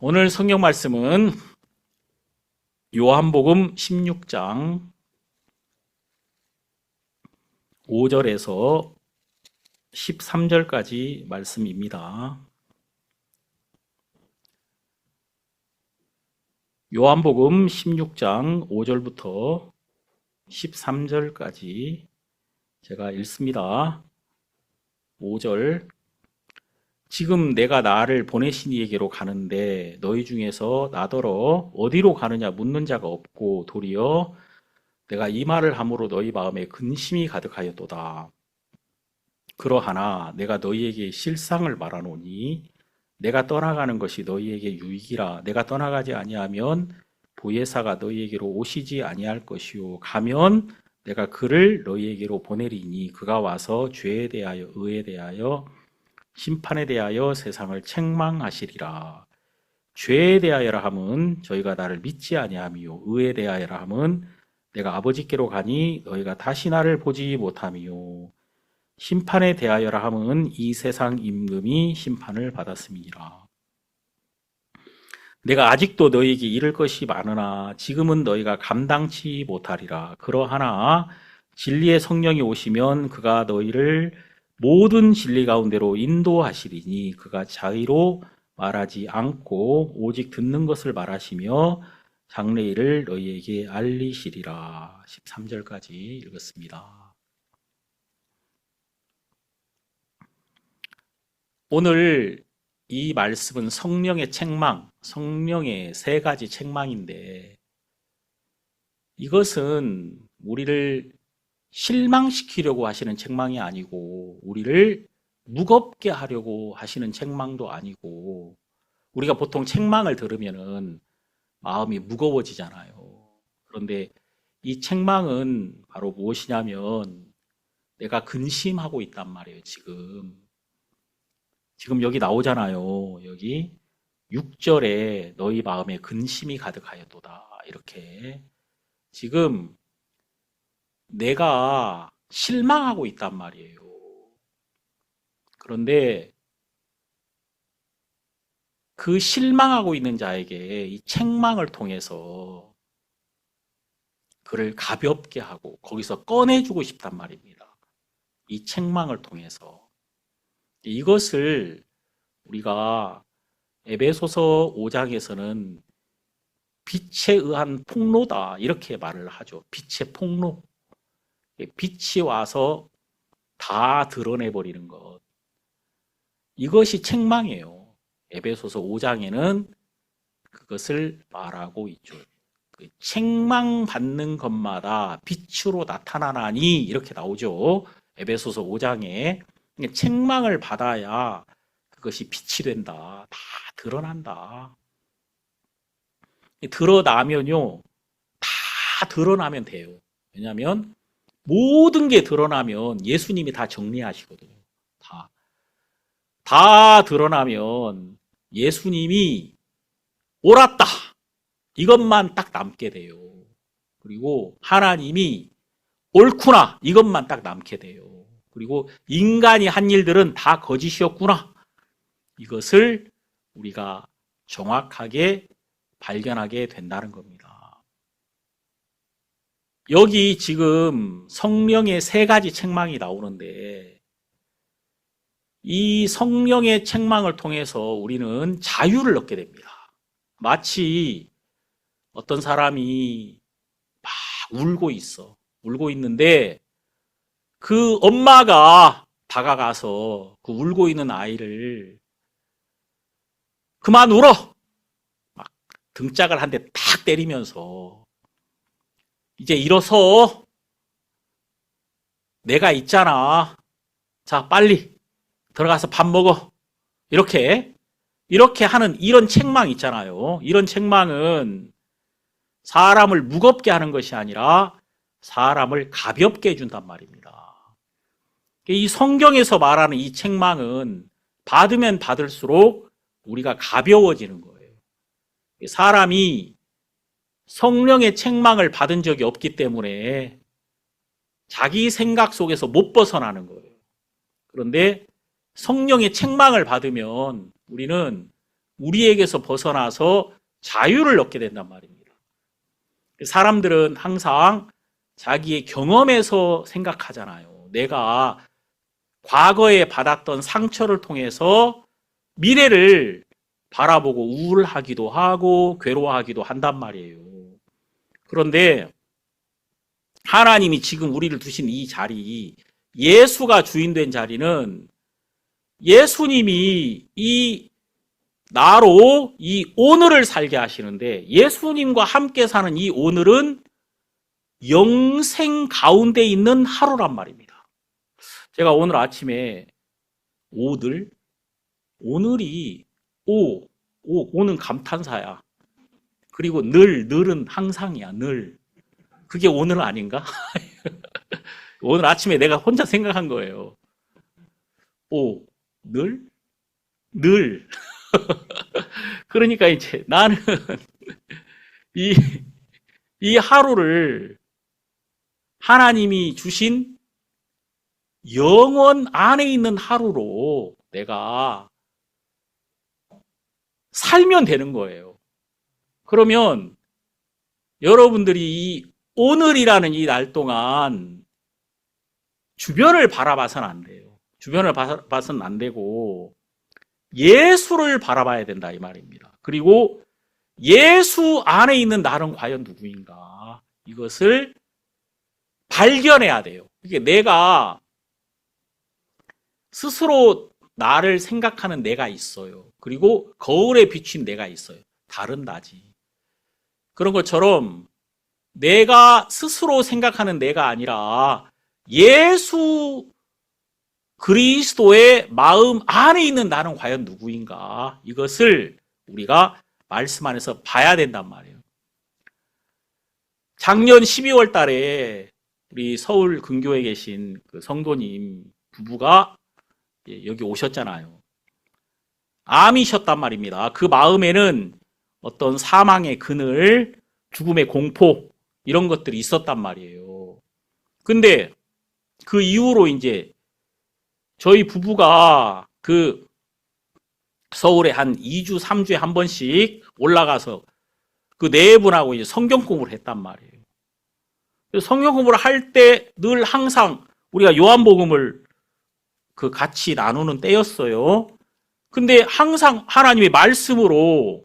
오늘 성경 말씀은 요한복음 16장 5절에서 13절까지 말씀입니다. 요한복음 16장 5절부터 13절까지 제가 읽습니다. 5절. 지금 내가 나를 보내신 이에게로 가는데 너희 중에서 나더러 어디로 가느냐 묻는 자가 없고 도리어 내가 이 말을 함으로 너희 마음에 근심이 가득하였도다. 그러하나 내가 너희에게 실상을 말하노니 내가 떠나가는 것이 너희에게 유익이라. 내가 떠나가지 아니하면 보혜사가 너희에게로 오시지 아니할 것이요 가면 내가 그를 너희에게로 보내리니 그가 와서 죄에 대하여 의에 대하여 심판에 대하여 세상을 책망하시리라. 죄에 대하여라 함은 저희가 나를 믿지 아니하미요 의에 대하여라 함은 내가 아버지께로 가니 너희가 다시 나를 보지 못하미요 심판에 대하여라 함은 이 세상 임금이 심판을 받았음이니라. 내가 아직도 너희에게 이를 것이 많으나 지금은 너희가 감당치 못하리라. 그러하나 진리의 성령이 오시면 그가 너희를 모든 진리 가운데로 인도하시리니 그가 자의로 말하지 않고 오직 듣는 것을 말하시며 장래일을 너희에게 알리시리라. 13절까지 읽었습니다. 오늘 이 말씀은 성령의 책망, 성령의 세 가지 책망인데 이것은 우리를 실망시키려고 하시는 책망이 아니고 우리를 무겁게 하려고 하시는 책망도 아니고 우리가 보통 책망을 들으면은 마음이 무거워지잖아요. 그런데 이 책망은 바로 무엇이냐면 내가 근심하고 있단 말이에요. 지금 여기 나오잖아요. 여기 6절에 너희 마음에 근심이 가득하였도다. 이렇게 지금 내가 실망하고 있단 말이에요. 그런데 그 실망하고 있는 자에게 이 책망을 통해서 그를 가볍게 하고 거기서 꺼내주고 싶단 말입니다. 이 책망을 통해서. 이것을 우리가 에베소서 5장에서는 빛에 의한 폭로다 이렇게 말을 하죠. 빛의 폭로. 빛이 와서 다 드러내버리는 것. 이것이 책망이에요. 에베소서 5장에는 그것을 말하고 있죠. 그 책망받는 것마다 빛으로 나타나나니 이렇게 나오죠. 에베소서 5장에 책망을 받아야 그것이 빛이 된다. 다 드러난다. 드러나면요. 다 드러나면 돼요. 왜냐하면 모든 게 드러나면 예수님이 다 정리하시거든요. 다 드러나면 예수님이 옳았다. 이것만 딱 남게 돼요. 그리고 하나님이 옳구나. 이것만 딱 남게 돼요. 그리고 인간이 한 일들은 다 거짓이었구나. 이것을 우리가 정확하게 발견하게 된다는 겁니다. 여기 지금 성령의 세 가지 책망이 나오는데 이 성령의 책망을 통해서 우리는 자유를 얻게 됩니다. 마치 어떤 사람이 막 울고 있는데 그 엄마가 다가가서 그 울고 있는 아이를 그만 울어! 막 등짝을 한 대 탁 때리면서 이제 일어서 내가 있잖아. 자, 빨리 들어가서 밥 먹어. 이렇게 하는 이런 책망 있잖아요. 이런 책망은 사람을 무겁게 하는 것이 아니라 사람을 가볍게 해준단 말입니다. 이 성경에서 말하는 이 책망은 받으면 받을수록 우리가 가벼워지는 거예요. 사람이 성령의 책망을 받은 적이 없기 때문에 자기 생각 속에서 못 벗어나는 거예요. 그런데 성령의 책망을 받으면 우리는 우리에게서 벗어나서 자유를 얻게 된단 말입니다. 사람들은 항상 자기의 경험에서 생각하잖아요. 내가 과거에 받았던 상처를 통해서 미래를 바라보고 우울하기도 하고 괴로워하기도 한단 말이에요. 그런데 하나님이 지금 우리를 두신 이 자리, 예수가 주인된 자리는 예수님이 나로 이 오늘을 살게 하시는데, 예수님과 함께 사는 이 오늘은 영생 가운데 있는 하루란 말입니다. 제가 오늘 아침에 오늘이 오는 감탄사야. 그리고 늘은 항상이야. 늘. 그게 오늘 아닌가? 오늘 아침에 내가 혼자 생각한 거예요. 늘. 그러니까 이제 나는 이 하루를 하나님이 주신 영원 안에 있는 하루로 내가 살면 되는 거예요. 그러면 여러분들이 이 오늘이라는 이 날 동안 주변을 바라봐서는 안 돼요. 주변을 봐서는 안 되고 예수를 바라봐야 된다 이 말입니다. 그리고 예수 안에 있는 나는 과연 누구인가? 이것을 발견해야 돼요. 이게 내가 스스로 나를 생각하는 내가 있어요. 그리고 거울에 비친 내가 있어요. 다른 나지. 그런 것처럼 내가 스스로 생각하는 내가 아니라 예수 그리스도의 마음 안에 있는 나는 과연 누구인가? 이것을 우리가 말씀 안에서 봐야 된단 말이에요. 작년 12월 달에 우리 서울 근교에 계신 그 성도님 부부가 여기 오셨잖아요. 암이셨단 말입니다. 그 마음에는 어떤 사망의 그늘, 죽음의 공포 이런 것들이 있었단 말이에요. 근데 그 이후로 이제 저희 부부가 그 서울에 한 2주, 3주에 한 번씩 올라가서 그 네 분하고 이제 성경 공부를 했단 말이에요. 성경 공부를 할 때 늘 항상 우리가 요한복음을 그 같이 나누는 때였어요. 근데 항상 하나님의 말씀으로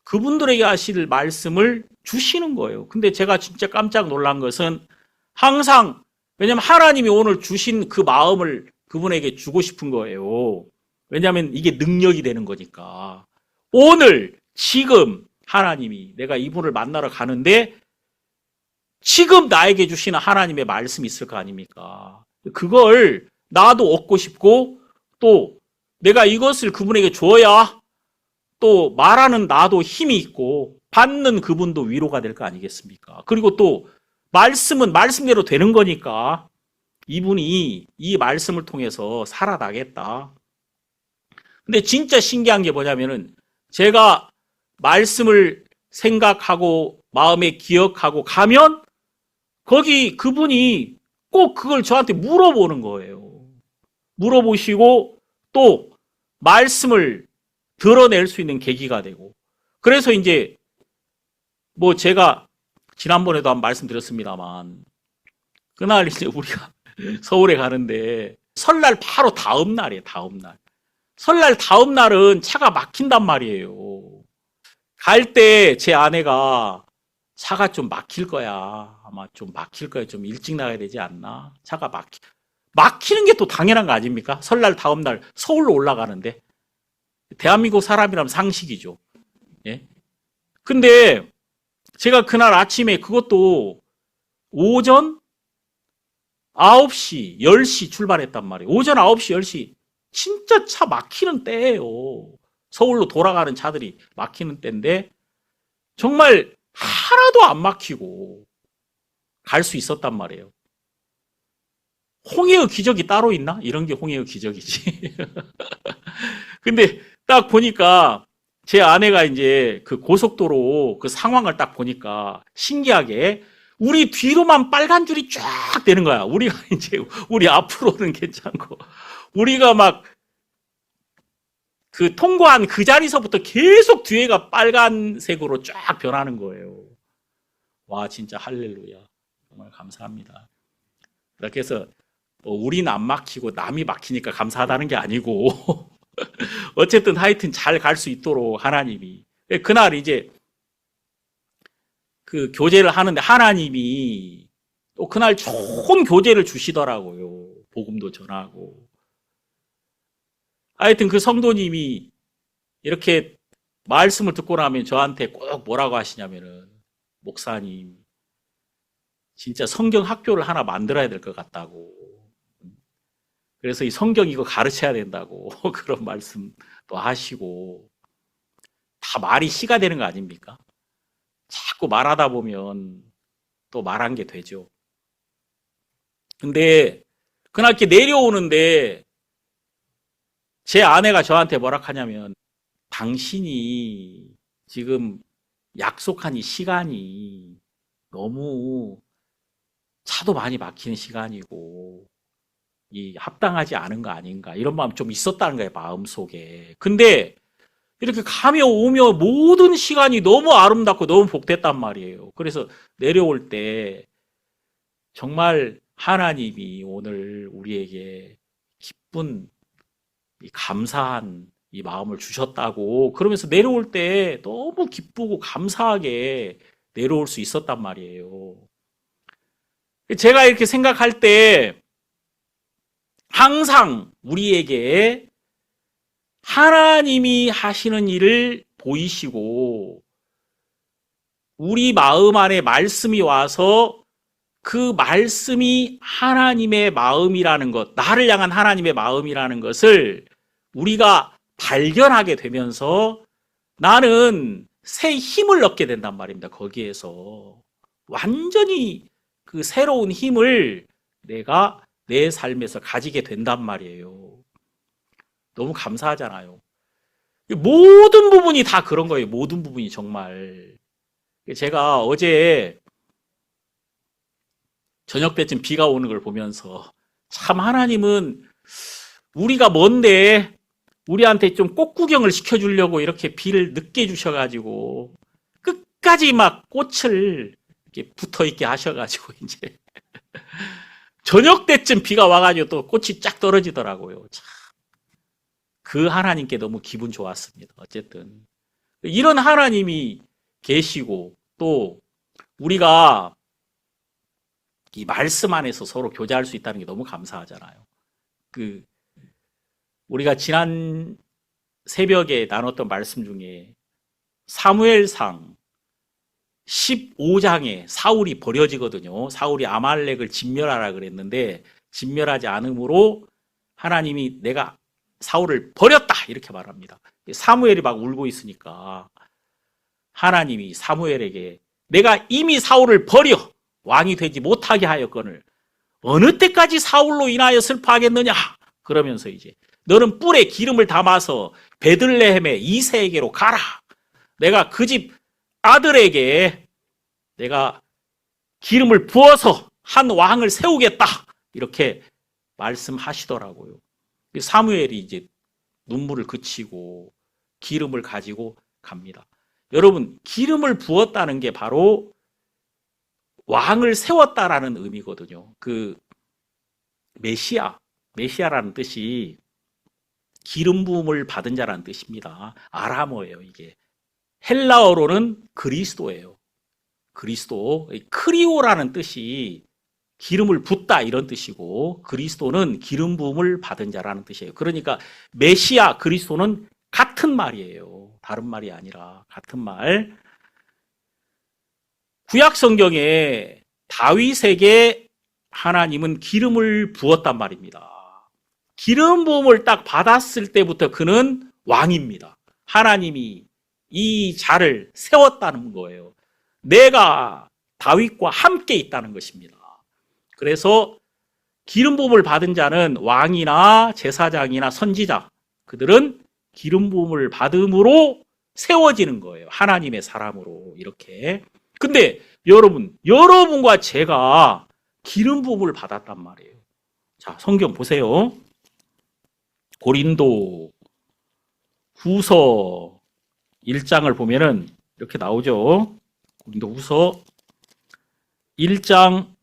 그분들에게 하실 말씀을 주시는 거예요. 근데 제가 진짜 깜짝 놀란 것은 항상, 왜냐하면 하나님이 오늘 주신 그 마음을 그분에게 주고 싶은 거예요. 왜냐하면 이게 능력이 되는 거니까. 오늘, 지금 하나님이 내가 이분을 만나러 가는데 지금 나에게 주시는 하나님의 말씀이 있을 거 아닙니까? 그걸 나도 얻고 싶고 또 내가 이것을 그분에게 줘야 또 말하는 나도 힘이 있고 받는 그분도 위로가 될 거 아니겠습니까? 그리고 또 말씀은 말씀대로 되는 거니까 이분이 이 말씀을 통해서 살아나겠다. 근데 진짜 신기한 게 뭐냐면은 제가 말씀을 생각하고 마음에 기억하고 가면 거기 그분이 꼭 그걸 저한테 물어보는 거예요. 물어보시고 또 말씀을 드러낼 수 있는 계기가 되고. 그래서 이제 뭐 제가 지난번에도 한 말씀드렸습니다만 그날 이제 우리가 서울에 가는데 설날 바로 다음 날이에요. 다음 날. 설날 다음 날은 차가 막힌단 말이에요. 갈 때 제 아내가 차가 좀 막힐 거야. 아마 좀 막힐 거야. 좀 일찍 나가야 되지 않나? 차가 막히는 게 또 당연한 거 아닙니까? 설날 다음 날 서울로 올라가는데. 대한민국 사람이라면 상식이죠. 예? 근데 제가 그날 아침에 그것도 오전 9시, 10시 출발했단 말이에요. 오전 9시, 10시. 진짜 차 막히는 때예요. 서울로 돌아가는 차들이 막히는 때인데 정말 하나도 안 막히고 갈 수 있었단 말이에요. 홍해의 기적이 따로 있나? 이런 게 홍해의 기적이지. 근데 딱 보니까 제 아내가 이제 그 고속도로 그 상황을 딱 보니까 신기하게 우리 뒤로만 빨간 줄이 쫙 되는 거야. 우리가 이제 우리 앞으로는 괜찮고 우리가 막 그 통과한 그 자리서부터 계속 뒤에가 빨간색으로 쫙 변하는 거예요. 와, 진짜 할렐루야. 정말 감사합니다. 그렇게 해서 우리는 안 막히고 남이 막히니까 감사하다는 게 아니고 어쨌든 하여튼 잘 갈 수 있도록 하나님이 그날 이제 그 교제를 하는데 하나님이 또 그날 좋은 교제를 주시더라고요. 복음도 전하고. 하여튼 그 성도님이 이렇게 말씀을 듣고 나면 저한테 꼭 뭐라고 하시냐면은, 목사님, 진짜 성경 학교를 하나 만들어야 될 것 같다고. 그래서 이 성경 이거 가르쳐야 된다고 그런 말씀도 하시고. 다 말이 씨가 되는 거 아닙니까? 자꾸 말하다 보면 또 말한 게 되죠. 근데 그날 이렇게 내려오는데 제 아내가 저한테 뭐라 하냐면, 당신이 지금 약속한 이 시간이 너무 차도 많이 막히는 시간이고 이 합당하지 않은 거 아닌가, 이런 마음 좀 있었다는 거예요, 마음속에. 근데 이렇게 가며 오며 모든 시간이 너무 아름답고 너무 복됐단 말이에요. 그래서 내려올 때 정말 하나님이 오늘 우리에게 기쁜, 감사한 이 마음을 주셨다고, 그러면서 내려올 때 너무 기쁘고 감사하게 내려올 수 있었단 말이에요. 제가 이렇게 생각할 때 항상 우리에게 하나님이 하시는 일을 보이시고 우리 마음 안에 말씀이 와서 그 말씀이 하나님의 마음이라는 것, 나를 향한 하나님의 마음이라는 것을 우리가 발견하게 되면서 나는 새 힘을 얻게 된단 말입니다. 거기에서 완전히 그 새로운 힘을 내가 내 삶에서 가지게 된단 말이에요. 너무 감사하잖아요. 모든 부분이 다 그런 거예요. 모든 부분이 정말. 제가 어제 저녁 때쯤 비가 오는 걸 보면서 참 하나님은 우리가 뭔데 우리한테 좀 꽃구경을 시켜주려고 이렇게 비를 늦게 주셔가지고 끝까지 막 꽃을 이렇게 붙어있게 하셔가지고 이제 저녁 때쯤 비가 와가지고 또 꽃이 쫙 떨어지더라고요. 참. 그 하나님께 너무 기분 좋았습니다. 어쨌든 이런 하나님이 계시고 또 우리가 이 말씀 안에서 서로 교제할 수 있다는 게 너무 감사하잖아요. 우리가 지난 새벽에 나눴던 말씀 중에 사무엘상 15장에 사울이 버려지거든요. 사울이 아말렉을 진멸하라 그랬는데 진멸하지 않으므로 하나님이 내가 사울을 버렸다 이렇게 말합니다. 사무엘이 막 울고 있으니까 하나님이 사무엘에게 내가 이미 사울을 버려 왕이 되지 못하게 하였거늘 어느 때까지 사울로 인하여 슬퍼하겠느냐, 그러면서 이제 너는 뿔에 기름을 담아서 베들레헴의 이새에게로 가라. 내가 그 집 아들에게 내가 기름을 부어서 한 왕을 세우겠다. 이렇게 말씀하시더라고요. 사무엘이 이제 눈물을 그치고 기름을 가지고 갑니다. 여러분, 기름을 부었다는 게 바로 왕을 세웠다라는 의미거든요. 그 메시아라는 뜻이 기름 부음을 받은 자라는 뜻입니다. 아람어예요, 이게. 헬라어로는 그리스도예요. 그리스도. 크리오라는 뜻이 기름을 붓다 이런 뜻이고 그리스도는 기름 부음을 받은 자라는 뜻이에요. 그러니까 메시아, 그리스도는 같은 말이에요. 다른 말이 아니라 같은 말. 구약 성경에 다윗에게 하나님은 기름을 부었단 말입니다. 기름 부음을 딱 받았을 때부터 그는 왕입니다. 하나님이 이 자를 세웠다는 거예요. 내가 다윗과 함께 있다는 것입니다. 그래서 기름 부음을 받은 자는 왕이나 제사장이나 선지자, 그들은 기름 부음을 받음으로 세워지는 거예요. 하나님의 사람으로 이렇게. 근데 여러분과 제가 기름 부음을 받았단 말이에요. 자, 성경 보세요. 고린도 후서 1장을 보면은 이렇게 나오죠. 고린도 후서 1장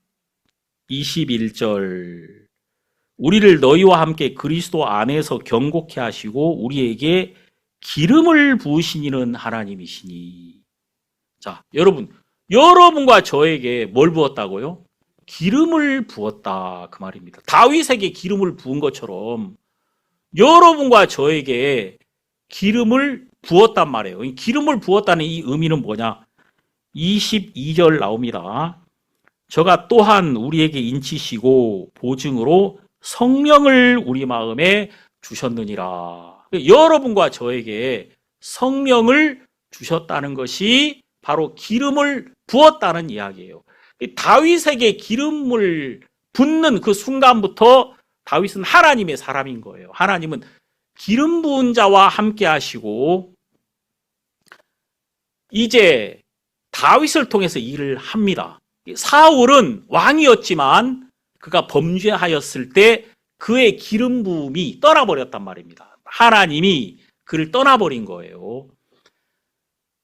21절. 우리를 너희와 함께 그리스도 안에서 경고케 하시고 우리에게 기름을 부으신 이는 하나님이시니. 자, 여러분과 저에게 뭘 부었다고요? 기름을 부었다, 그 말입니다. 다윗에게 기름을 부은 것처럼 여러분과 저에게 기름을 부었단 말이에요. 기름을 부었다는 이 의미는 뭐냐? 22절 나옵니다. 저가 또한 우리에게 인치시고 보증으로 성령을 우리 마음에 주셨느니라. 여러분과 저에게 성령을 주셨다는 것이 바로 기름을 부었다는 이야기예요. 다윗에게 기름을 붓는 그 순간부터 다윗은 하나님의 사람인 거예요. 하나님은 기름 부은 자와 함께 하시고 이제 다윗을 통해서 일을 합니다. 사울은 왕이었지만 그가 범죄하였을 때 그의 기름 부음이 떠나버렸단 말입니다. 하나님이 그를 떠나버린 거예요.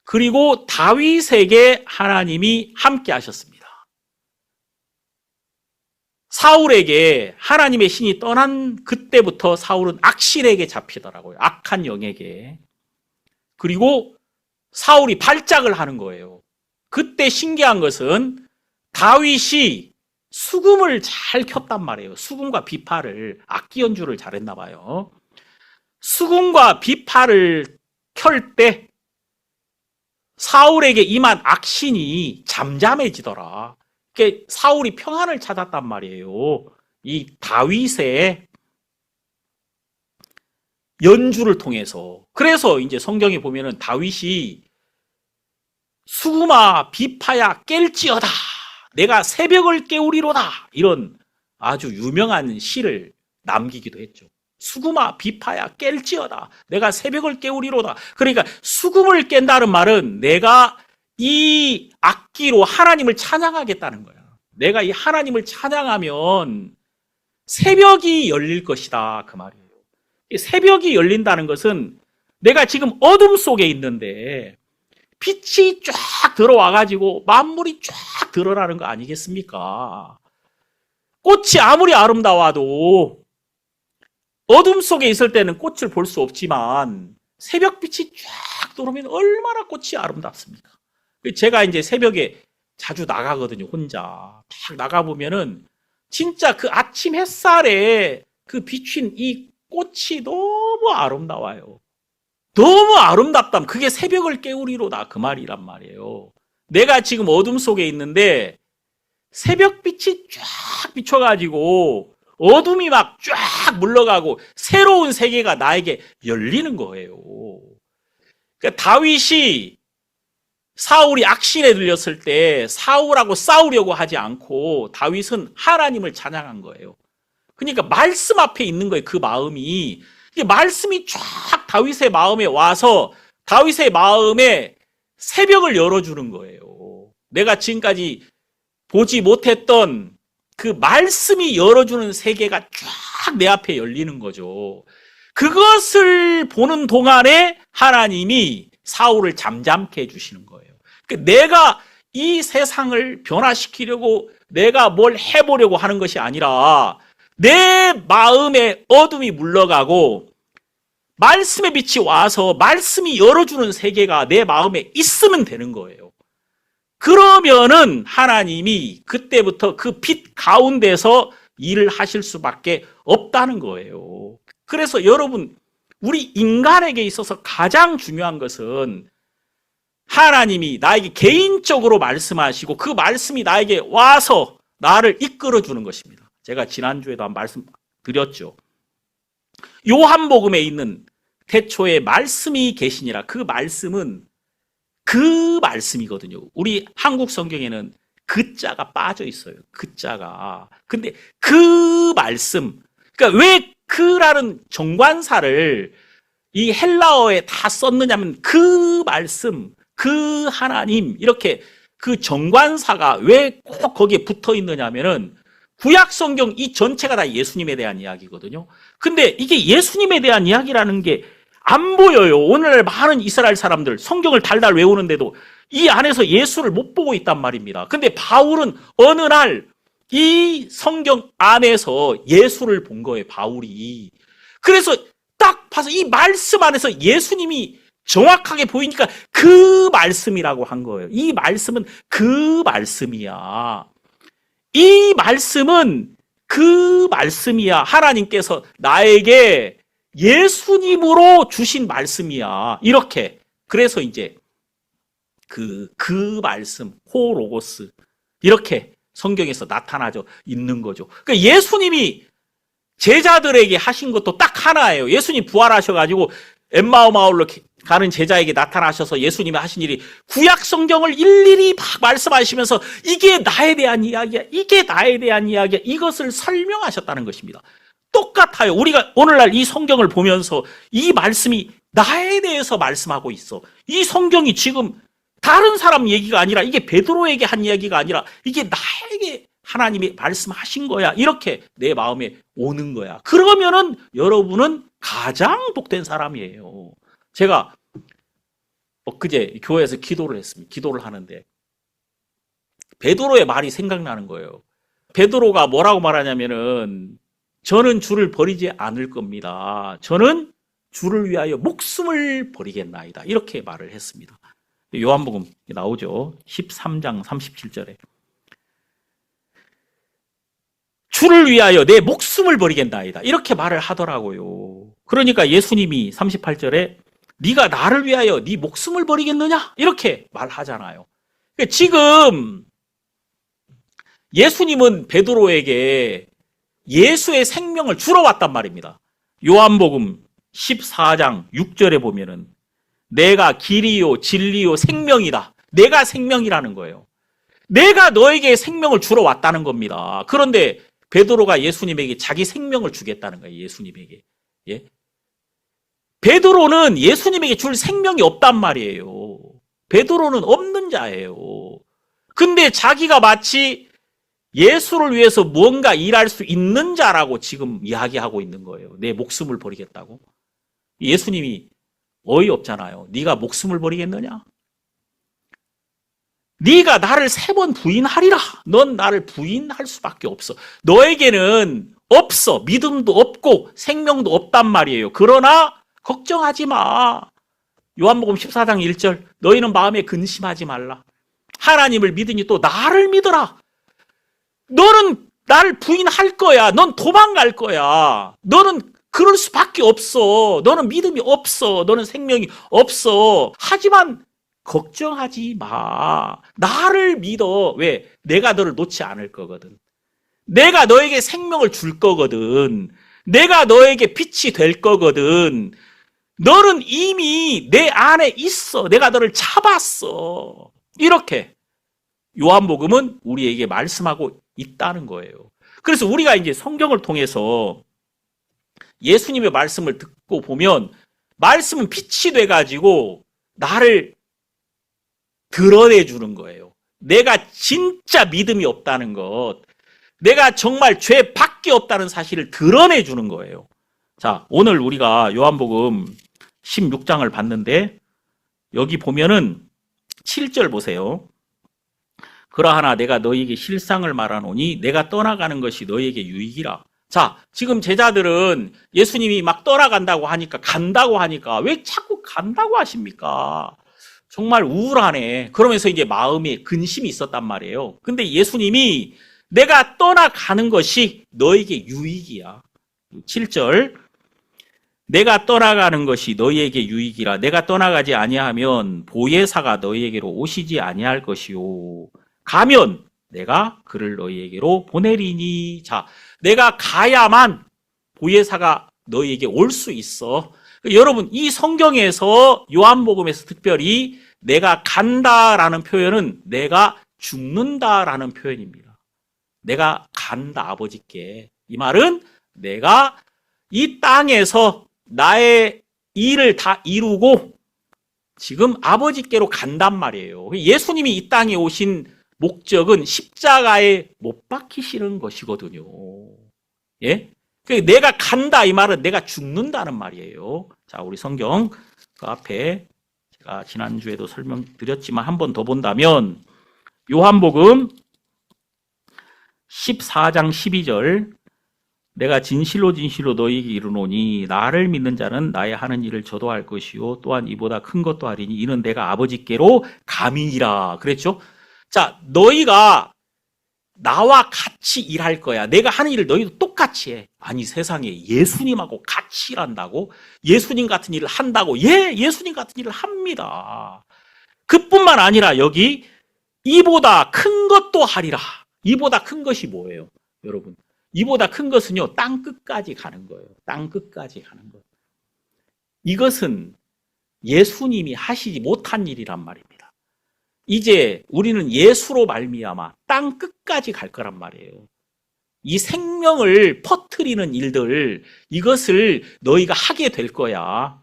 그리고 다윗에게 하나님이 함께 하셨습니다. 사울에게 하나님의 신이 떠난 그때부터 사울은 악신에게 잡히더라고요. 악한 영에게. 그리고 사울이 발작을 하는 거예요. 그때 신기한 것은 다윗이 수금을 잘 켰단 말이에요. 수금과 비파를, 악기 연주를 잘했나 봐요. 수금과 비파를 켤 때 사울에게 임한 악신이 잠잠해지더라. 그러니까 사울이 평안을 찾았단 말이에요. 이 다윗의 연주를 통해서. 그래서 이제 성경에 보면은 다윗이 수금아 비파야 깰지어다. 내가 새벽을 깨우리로다. 이런 아주 유명한 시를 남기기도 했죠. 수금아 비파야 깰지어다. 내가 새벽을 깨우리로다. 그러니까 수금을 깬다는 말은 내가 이 악기로 하나님을 찬양하겠다는 거야. 내가 이 하나님을 찬양하면 새벽이 열릴 것이다, 그 말이에요. 새벽이 열린다는 것은 내가 지금 어둠 속에 있는데 빛이 쫙 들어와가지고 만물이 쫙 드러나는 거 아니겠습니까? 꽃이 아무리 아름다워도 어둠 속에 있을 때는 꽃을 볼 수 없지만 새벽빛이 쫙 들어오면 얼마나 꽃이 아름답습니까? 제가 이제 새벽에 자주 나가거든요, 혼자. 딱 나가보면은 진짜 그 아침 햇살에 그 비춘 이 꽃이 너무 아름다워요. 너무 아름답다면 그게 새벽을 깨우리로다, 그 말이란 말이에요. 내가 지금 어둠 속에 있는데 새벽빛이 쫙 비춰가지고 어둠이 막 쫙 물러가고 새로운 세계가 나에게 열리는 거예요. 그러니까 다윗이 사울이 악신에 들렸을 때 사울하고 싸우려고 하지 않고 다윗은 하나님을 찬양한 거예요. 그러니까 말씀 앞에 있는 거예요, 그 마음이. 말씀이 쫙 다윗의 마음에 와서 다윗의 마음에 새벽을 열어주는 거예요. 내가 지금까지 보지 못했던 그 말씀이 열어주는 세계가 쫙 내 앞에 열리는 거죠. 그것을 보는 동안에 하나님이 사울을 잠잠케 해주시는 거예요. 그러니까 내가 이 세상을 변화시키려고 내가 뭘 해보려고 하는 것이 아니라 내 마음에 어둠이 물러가고 말씀의 빛이 와서 말씀이 열어주는 세계가 내 마음에 있으면 되는 거예요. 그러면은 하나님이 그때부터 그 빛 가운데서 일을 하실 수밖에 없다는 거예요. 그래서 여러분, 우리 인간에게 있어서 가장 중요한 것은 하나님이 나에게 개인적으로 말씀하시고 그 말씀이 나에게 와서 나를 이끌어주는 것입니다. 제가 지난주에도 한 말씀 드렸죠. 요한복음에 있는 태초에 말씀이 계시니라, 그 말씀은 그 말씀이거든요. 우리 한국 성경에는 그 자가 빠져 있어요. 그 자가. 근데 그 말씀, 그러니까 왜 그라는 정관사를 이 헬라어에 다 썼느냐면 그 말씀, 그 하나님, 이렇게 그 정관사가 왜 꼭 거기에 붙어 있느냐면은 구약 성경 이 전체가 다 예수님에 대한 이야기거든요. 근데 이게 예수님에 대한 이야기라는 게 안 보여요. 오늘날 많은 이스라엘 사람들 성경을 달달 외우는데도 이 안에서 예수를 못 보고 있단 말입니다. 근데 바울은 어느 날 이 성경 안에서 예수를 본 거예요, 바울이. 그래서 딱 봐서 이 말씀 안에서 예수님이 정확하게 보이니까 그 말씀이라고 한 거예요. 이 말씀은 그 말씀이야. 이 말씀은 그 말씀이야. 하나님께서 나에게 예수님으로 주신 말씀이야. 이렇게. 그래서 이제 그 말씀, 호로고스. 이렇게 성경에서 나타나져 있는 거죠. 그러니까 예수님이 제자들에게 하신 것도 딱 하나예요. 예수님 부활하셔가지고 엠마오 마을로 가는 제자에게 나타나셔서 예수님이 하신 일이 구약 성경을 일일이 막 말씀하시면서 이게 나에 대한 이야기야, 이게 나에 대한 이야기야, 이것을 설명하셨다는 것입니다. 똑같아요. 우리가 오늘날 이 성경을 보면서 이 말씀이 나에 대해서 말씀하고 있어. 이 성경이 지금 다른 사람 얘기가 아니라, 이게 베드로에게 한 이야기가 아니라 이게 나에게 하나님이 말씀하신 거야. 이렇게 내 마음에 오는 거야. 그러면은 여러분은 가장 복된 사람이에요. 제가 엊그제 교회에서 기도를 했습니다. 기도를 하는데 베드로의 말이 생각나는 거예요. 베드로가 뭐라고 말하냐면은 저는 주를 버리지 않을 겁니다. 저는 주를 위하여 목숨을 버리겠나이다. 이렇게 말을 했습니다. 요한복음 나오죠. 13장 37절에. 주를 위하여 내 목숨을 버리겠나이다. 이렇게 말을 하더라고요. 그러니까 예수님이 38절에 네가 나를 위하여 네 목숨을 버리겠느냐? 이렇게 말하잖아요. 그러니까 지금 예수님은 베드로에게 예수의 생명을 주러 왔단 말입니다. 요한복음 14장 6절에 보면은 내가 길이요 진리요 생명이다. 내가 생명이라는 거예요. 내가 너에게 생명을 주러 왔다는 겁니다. 그런데 베드로가 예수님에게 자기 생명을 주겠다는 거예요. 예수님에게. 예? 베드로는 예수님에게 줄 생명이 없단 말이에요. 베드로는 없는 자예요. 근데 자기가 마치 예수를 위해서 무언가 일할 수 있는 자라고 지금 이야기하고 있는 거예요. 내 목숨을 버리겠다고. 예수님이 어이없잖아요. 네가 목숨을 버리겠느냐? 네가 나를 3번 부인하리라. 넌 나를 부인할 수밖에 없어. 너에게는 없어. 믿음도 없고 생명도 없단 말이에요. 그러나 걱정하지 마. 요한복음 14장 1절 너희는 마음에 근심하지 말라. 하나님을 믿으니 또 나를 믿어라. 너는 나를 부인할 거야. 넌 도망갈 거야. 너는 그럴 수밖에 없어. 너는 믿음이 없어. 너는 생명이 없어. 하지만 걱정하지 마. 나를 믿어. 왜? 내가 너를 놓지 않을 거거든. 내가 너에게 생명을 줄 거거든. 내가 너에게 빛이 될 거거든. 너는 이미 내 안에 있어. 내가 너를 잡았어. 이렇게 요한복음은 우리에게 말씀하고 있다는 거예요. 그래서 우리가 이제 성경을 통해서 예수님의 말씀을 듣고 보면 말씀은 빛이 돼가지고 나를 드러내주는 거예요. 내가 진짜 믿음이 없다는 것, 내가 정말 죄밖에 없다는 사실을 드러내주는 거예요. 자, 오늘 우리가 요한복음 16장을 봤는데 여기 보면은 7절 보세요. 그러하나 내가 너희에게 실상을 말하노니 내가 떠나가는 것이 너희에게 유익이라. 자, 지금 제자들은 예수님이 막 떠나간다고 하니까, 간다고 하니까 왜 자꾸 간다고 하십니까? 정말 우울하네. 그러면서 이제 마음에 근심이 있었단 말이에요. 근데 예수님이 내가 떠나가는 것이 너에게 유익이야. 7절. 내가 떠나가는 것이 너희에게 유익이라. 내가 떠나가지 아니하면 보혜사가 너희에게로 오시지 아니할 것이요. 가면 내가 그를 너희에게로 보내리니. 자, 내가 가야만 보혜사가 너희에게 올 수 있어. 여러분, 이 성경에서 요한복음에서 특별히 내가 간다라는 표현은 내가 죽는다라는 표현입니다. 내가 간다, 아버지께. 이 말은 내가 이 땅에서 나의 일을 다 이루고 지금 아버지께로 간단 말이에요. 예수님이 이 땅에 오신 목적은 십자가에 못 박히시는 것이거든요. 예? 내가 간다 이 말은 내가 죽는다는 말이에요. 자, 우리 성경 그 앞에 제가 지난주에도 설명드렸지만 한 번 더 본다면 요한복음 14장 12절 내가 진실로 진실로 너희에게 이르노니 나를 믿는 자는 나의 하는 일을 저도 할 것이요 또한 이보다 큰 것도 하리니 이는 내가 아버지께로 감이니라 그랬죠. 자, 너희가 나와 같이 일할 거야. 내가 하는 일을 너희도 똑같이 해. 아니, 세상에 예수님하고 같이 일한다고? 예수님 같은 일을 한다고? 예, 예수님 같은 일을 합니다. 그뿐만 아니라 여기 이보다 큰 것도 하리라. 이보다 큰 것이 뭐예요, 여러분? 이보다 큰 것은요, 땅 끝까지 가는 거예요. 땅 끝까지 가는 것. 이것은 예수님이 하시지 못한 일이란 말입니다. 이제 우리는 예수로 말미암아 땅 끝까지 갈 거란 말이에요. 이 생명을 퍼뜨리는 일들, 이것을 너희가 하게 될 거야.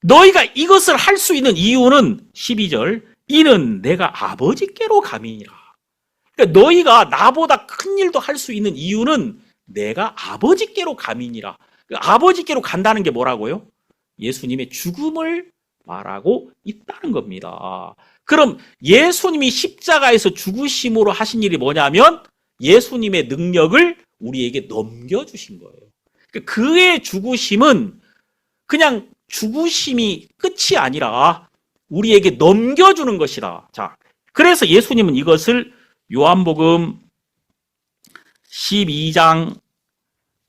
너희가 이것을 할 수 있는 이유는 12절, 이는 내가 아버지께로 감이니라. 그러니까 너희가 나보다 큰 일도 할 수 있는 이유는 내가 아버지께로 감이니라. 아버지께로 간다는 게 뭐라고요? 예수님의 죽음을 말하고 있다는 겁니다. 그럼 예수님이 십자가에서 죽으심으로 하신 일이 뭐냐면 예수님의 능력을 우리에게 넘겨주신 거예요. 그의 죽으심은 그냥 죽으심이 끝이 아니라 우리에게 넘겨주는 것이다. 자, 그래서 예수님은 이것을 요한복음 12장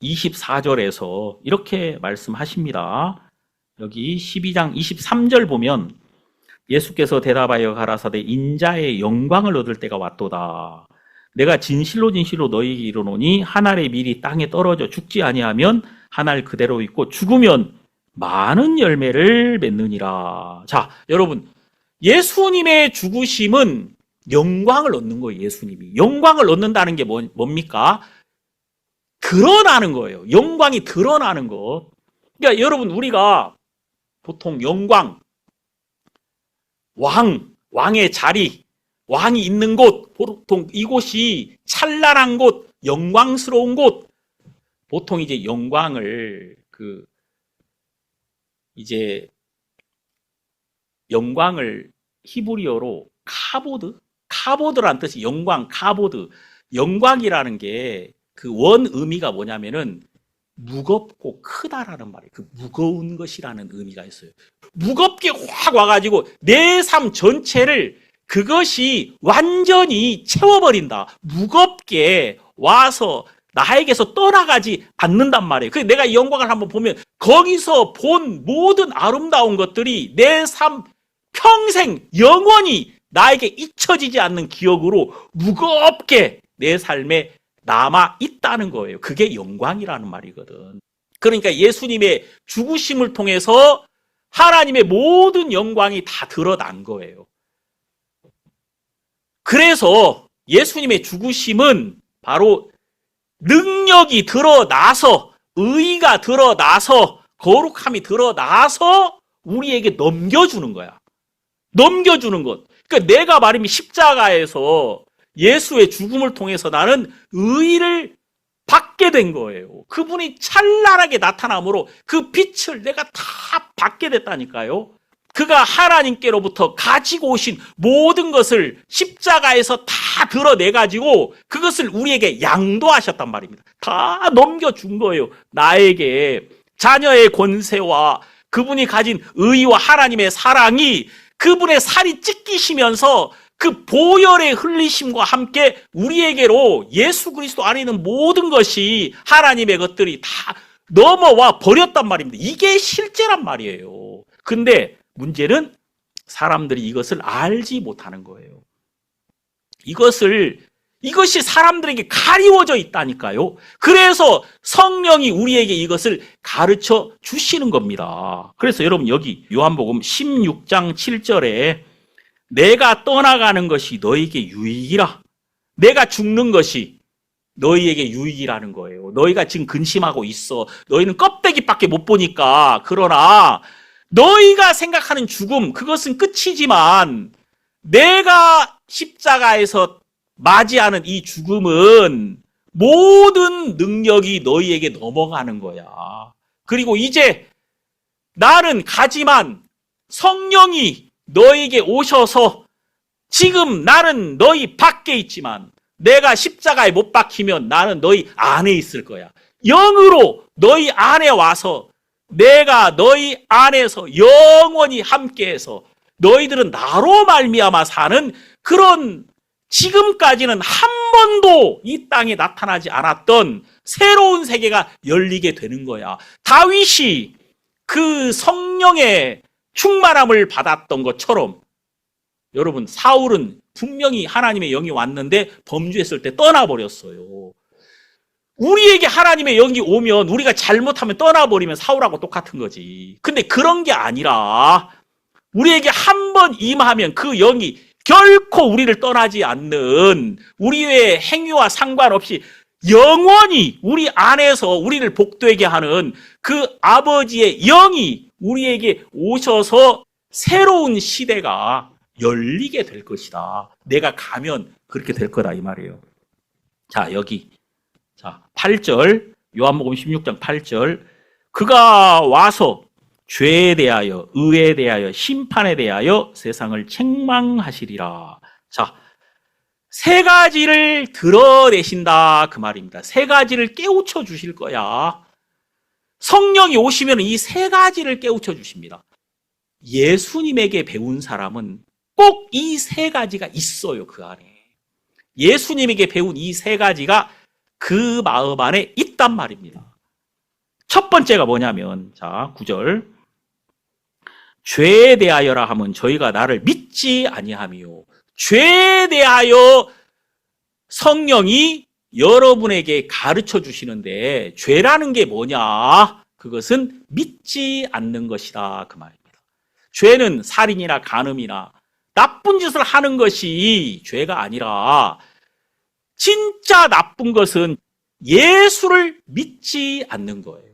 24절에서 이렇게 말씀하십니다. 여기 12장 23절 보면 예수께서 대답하여 가라사대 인자의 영광을 얻을 때가 왔도다. 내가 진실로 진실로 너희에게 이르노니 한 알의 밀이 땅에 떨어져 죽지 아니하면 한 알 그대로 있고 죽으면 많은 열매를 맺느니라. 자, 여러분, 예수님의 죽으심은 영광을 얻는 거예요. 예수님이 영광을 얻는다는 게 뭡니까? 드러나는 거예요. 영광이 드러나는 것. 그러니까 여러분, 우리가 보통 영광, 왕의 자리, 왕이 있는 곳, 보통 이곳이 찬란한 곳, 영광스러운 곳, 보통 이제 영광을 영광을 히브리어로 카보드라는 뜻이 영광, 카보드. 영광이라는 게 그 원 의미가 뭐냐면은 무겁고 크다라는 말이에요. 그 무거운 것이라는 의미가 있어요. 무겁게 확 와가지고 내 삶 전체를 그것이 완전히 채워버린다. 무겁게 와서 나에게서 떠나가지 않는단 말이에요. 그래서 내가 이 영광을 한번 보면 거기서 본 모든 아름다운 것들이 내 삶 평생 영원히 나에게 잊혀지지 않는 기억으로 무겁게 내 삶에 남아 있다는 거예요. 그게 영광이라는 말이거든. 그러니까 예수님의 죽으심을 통해서 하나님의 모든 영광이 다 드러난 거예요. 그래서 예수님의 죽으심은 바로 능력이 드러나서, 의가 드러나서, 거룩함이 드러나서 우리에게 넘겨주는 거야. 넘겨주는 것. 그러니까 내가 말하면 십자가에서 예수의 죽음을 통해서 나는 의를 받게 된 거예요. 그분이 찬란하게 나타남으로 그 빛을 내가 다 받게 됐다니까요. 그가 하나님께로부터 가지고 오신 모든 것을 십자가에서 다 드러내가지고 그것을 우리에게 양도하셨단 말입니다. 다 넘겨준 거예요. 나에게 자녀의 권세와 그분이 가진 의와 하나님의 사랑이 그분의 살이 찢기시면서 그 보혈의 흘리심과 함께 우리에게로 예수 그리스도 안에 있는 모든 것이 하나님의 것들이 다 넘어와 버렸단 말입니다. 이게 실제란 말이에요. 근데 문제는 사람들이 이것을 알지 못하는 거예요. 이것이 사람들에게 가리워져 있다니까요. 그래서 성령이 우리에게 이것을 가르쳐 주시는 겁니다. 그래서 여러분 여기 요한복음 16장 7절에 내가 떠나가는 것이 너희에게 유익이라. 내가 죽는 것이 너희에게 유익이라는 거예요. 너희가 지금 근심하고 있어. 너희는 껍데기밖에 못 보니까. 그러나 너희가 생각하는 죽음, 그것은 끝이지만 내가 십자가에서 맞이하는 이 죽음은 모든 능력이 너희에게 넘어가는 거야. 그리고 이제 나는 가지만 성령이 너에게 오셔서 지금 나는 너희 밖에 있지만 내가 십자가에 못 박히면 나는 너희 안에 있을 거야. 영으로 너희 안에 와서 내가 너희 안에서 영원히 함께해서 너희들은 나로 말미암아 사는 그런 지금까지는 한 번도 이 땅에 나타나지 않았던 새로운 세계가 열리게 되는 거야. 다윗이 그 성령의 충만함을 받았던 것처럼 여러분, 사울은 분명히 하나님의 영이 왔는데 범죄했을 때 떠나버렸어요. 우리에게 하나님의 영이 오면 우리가 잘못하면 떠나버리면 사울하고 똑같은 거지. 근데 그런 게 아니라 우리에게 한 번 임하면 그 영이 결코 우리를 떠나지 않는 우리의 행위와 상관없이 영원히 우리 안에서 우리를 복되게 하는 그 아버지의 영이 우리에게 오셔서 새로운 시대가 열리게 될 것이다. 내가 가면 그렇게 될 거다 이 말이에요. 자, 여기 8절 요한복음 16장 8절 그가 와서 죄에 대하여 의에 대하여 심판에 대하여 세상을 책망하시리라. 자, 세 가지를 드러내신다 그 말입니다. 세 가지를 깨우쳐 주실 거야. 성령이 오시면 이 세 가지를 깨우쳐 주십니다. 예수님에게 배운 사람은 꼭 이 세 가지가 있어요. 그 안에. 예수님에게 배운 이 세 가지가 그 마음 안에 있단 말입니다. 첫 번째가 뭐냐면 9절 죄에 대하여라 하면 저희가 나를 믿지 아니하며 죄에 대하여 성령이 여러분에게 가르쳐 주시는데 죄라는 게 뭐냐? 그것은 믿지 않는 것이다 그 말입니다. 죄는 살인이나 간음이나 나쁜 짓을 하는 것이 죄가 아니라 진짜 나쁜 것은 예수를 믿지 않는 거예요.